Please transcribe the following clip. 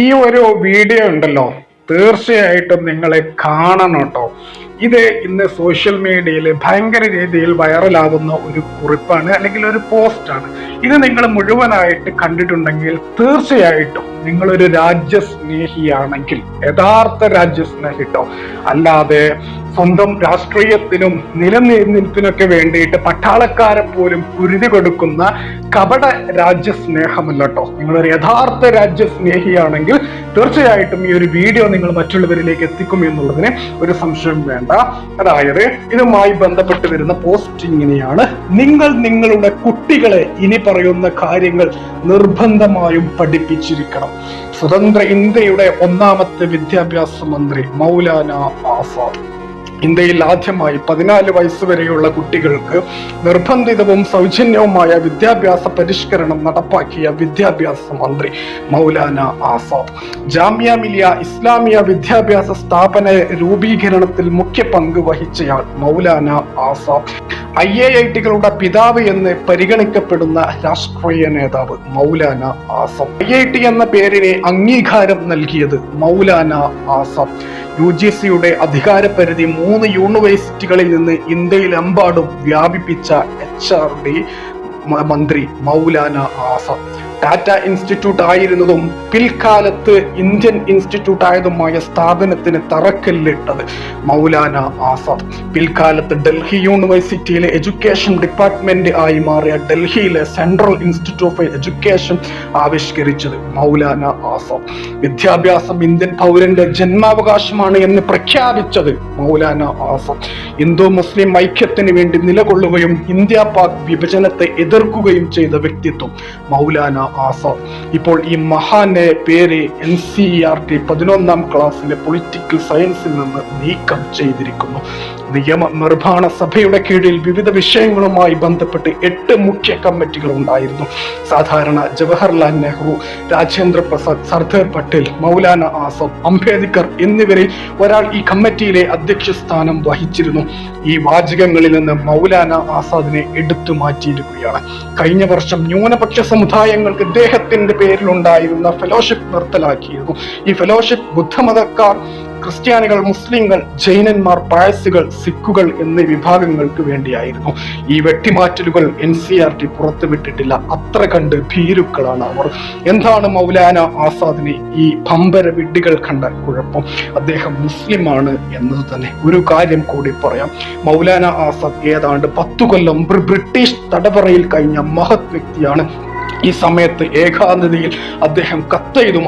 ഈ ഒരു വീഡിയോ ഉണ്ടല്ലോ, തീർച്ചയായിട്ടും നിങ്ങളെ കാണണം കേട്ടോ. ഇത് ഇന്ന് സോഷ്യൽ മീഡിയയിൽ ഭയങ്കര രീതിയിൽ വൈറലാകുന്ന ഒരു കുറിപ്പാണ്, അല്ലെങ്കിൽ ഒരു പോസ്റ്റാണ്. ഇത് നിങ്ങൾ മുഴുവനായിട്ട് കണ്ടിട്ടുണ്ടെങ്കിൽ തീർച്ചയായിട്ടും നിങ്ങളൊരു രാജ്യസ്നേഹിയാണെങ്കിൽ, യഥാർത്ഥ രാജ്യസ്നേഹി കേട്ടോ, അല്ലാതെ സ്വന്തം രാഷ്ട്രീയത്തിനും നിലനിൽപ്പിനൊക്കെ വേണ്ടിയിട്ട് പട്ടാളക്കാരെ പോലും കുരുതി കൊടുക്കുന്ന കപട രാജ്യസ്നേഹമല്ല കേട്ടോ. നിങ്ങളൊരു യഥാർത്ഥ രാജ്യസ്നേഹിയാണെങ്കിൽ തീർച്ചയായിട്ടും ഈ ഒരു വീഡിയോ നിങ്ങൾ മറ്റുള്ളവരിലേക്ക് എത്തിക്കും എന്നുള്ളതിന് ഒരു സംശയം വേണ്ട. അതായത് ഇതുമായി ബന്ധപ്പെട്ട് വരുന്ന പോസ്റ്റ് ഇങ്ങനെയാണ്: നിങ്ങൾ നിങ്ങളുടെ കുട്ടികളെ ഇനി പറയുന്ന കാര്യങ്ങൾ നിർബന്ധമായും പഠിപ്പിച്ചിരിക്കണം. സ്വതന്ത്ര ഇന്ത്യയുടെ ഒന്നാമത്തെ വിദ്യാഭ്യാസ മന്ത്രി മൗലാന ആസാദ്. ഇന്ത്യയിൽ ആദ്യമായി 14 വയസ്സുവരെയുള്ള കുട്ടികൾക്ക് നിർബന്ധിതവും സൗജന്യവുമായ വിദ്യാഭ്യാസ പരിഷ്കരണം നടപ്പാക്കിയ വിദ്യാഭ്യാസ മന്ത്രി മൗലാന ആസാദ്. ജാമിയ മിലിയ ഇസ്ലാമിയ വിദ്യാഭ്യാസ സ്ഥാപന രൂപീകരണത്തിൽ മുഖ്യ പങ്ക് വഹിച്ചയാൾ മൗലാന ആസാദ്. IIT-കളുടെ പിതാവ് എന്ന് പരിഗണിക്കപ്പെടുന്ന രാഷ്ട്രീയ നേതാവ് മൗലാന ആസാദ്. IIT എന്ന പേരിന് അംഗീകാരം നൽകിയത് മൗലാന ആസാദ്. UGCയുടെ അധികാര പരിധി 3 യൂണിവേഴ്സിറ്റികളിൽ നിന്ന് ഇന്ത്യയിലെമ്പാടും വ്യാപിപ്പിച്ച HRD മന്ത്രി മൗലാന ആസാദ്. ടാറ്റ ഇൻസ്റ്റിറ്റ്യൂട്ട് ആയിരുന്നതും പിൽക്കാലത്ത് ഇന്ത്യൻ ഇൻസ്റ്റിറ്റ്യൂട്ട് ആയതുമായ സ്ഥാപനത്തിന് തറക്കല്ലിട്ടത് മൗലാന ആസാദ്. പിൽക്കാലത്ത് ഡൽഹി യൂണിവേഴ്സിറ്റിയിലെ എഡ്യൂക്കേഷൻ ഡിപ്പാർട്ട്മെന്റ് ആയി മാറിയ ഡൽഹിയിലെ സെൻട്രൽ ഇൻസ്റ്റിറ്റ്യൂട്ട് ഓഫ് എഡ്യൂക്കേഷൻ ആവിഷ്കരിച്ചത് മൗലാന ആസാദ്. വിദ്യാഭ്യാസം ഇന്ത്യൻ പൗരന്റെ ജന്മാവകാശമാണ് എന്ന് പ്രഖ്യാപിച്ചത് മൗലാന ആസാദ്. ഹിന്ദു മുസ്ലിം ഐക്യത്തിന് വേണ്ടി നിലകൊള്ളുകയും ഇന്ത്യ പാക് വിഭജനത്തെ എതിർക്കുകയും ചെയ്ത വ്യക്തിത്വം മൗലാന ആസാദ്. ഇപ്പോൾ ഈ മഹാന്റെ പേര് NCERT 11ാം ക്ലാസ്സിലെ പൊളിറ്റിക്കൽ സയൻസിൽ നിന്ന് നീക്കം ചെയ്തിരിക്കുന്നു. നിയമനിർമ്മാണ സഭയുടെ കീഴിൽ വിവിധ വിഷയങ്ങളുമായി ബന്ധപ്പെട്ട് 8 മുഖ്യ കമ്മിറ്റികൾ ഉണ്ടായിരുന്നു. സാധാരണ ജവഹർലാൽ നെഹ്റു, രാജേന്ദ്ര പ്രസാദ്, സർദാർ പട്ടേൽ, മൗലാന ആസാദ്, അംബേദ്കർ എന്നിവരിൽ ഒരാൾ ഈ കമ്മിറ്റിയിലെ അധ്യക്ഷ സ്ഥാനം വഹിച്ചിരുന്നു. ഈ വാചകങ്ങളിൽ നിന്ന് മൗലാന ആസാദിനെ എടുത്തു മാറ്റിയിരിക്കുകയാണ്. കഴിഞ്ഞ വർഷം ന്യൂനപക്ഷ സമുദായങ്ങൾക്ക് ഇദ്ദേഹത്തിന്റെ പേരിലുണ്ടായിരുന്ന ഫെലോഷിപ്പ് നിർത്തലാക്കിയിരുന്നു. ഈ ഫെലോഷിപ്പ് ബുദ്ധമതക്കാർ, ക്രിസ്ത്യാനികൾ, മുസ്ലിങ്ങൾ, ജൈനന്മാർ, പാഴ്സികൾ, സിഖുകൾ എന്നീ വിഭാഗങ്ങൾക്ക് വേണ്ടിയായിരുന്നു. ഈ വെട്ടിമാറ്റലുകൾ NCERT പുറത്തുവിട്ടിട്ടില്ല. അത്ര കണ്ട് ഭീരുക്കളാണ് അവർ. എന്താണ് മൗലാന ആസാദിനെ ഈ പമ്പര വിഡ്ഢികൾ കണ്ട കുഴപ്പം? അദ്ദേഹം മുസ്ലിമാണ് എന്നത് തന്നെ. ഒരു കാര്യം കൂടി പറയാം, മൗലാന ആസാദ് ഏതാണ്ട് 10 കൊല്ലം ബ്രിട്ടീഷ് തടവറയിൽ കഴിഞ്ഞ മഹത് വ്യക്തിയാണ്. ഈ സമയത്ത് ഏകാന്തതയിൽ അദ്ദേഹം കത്തെഴുതും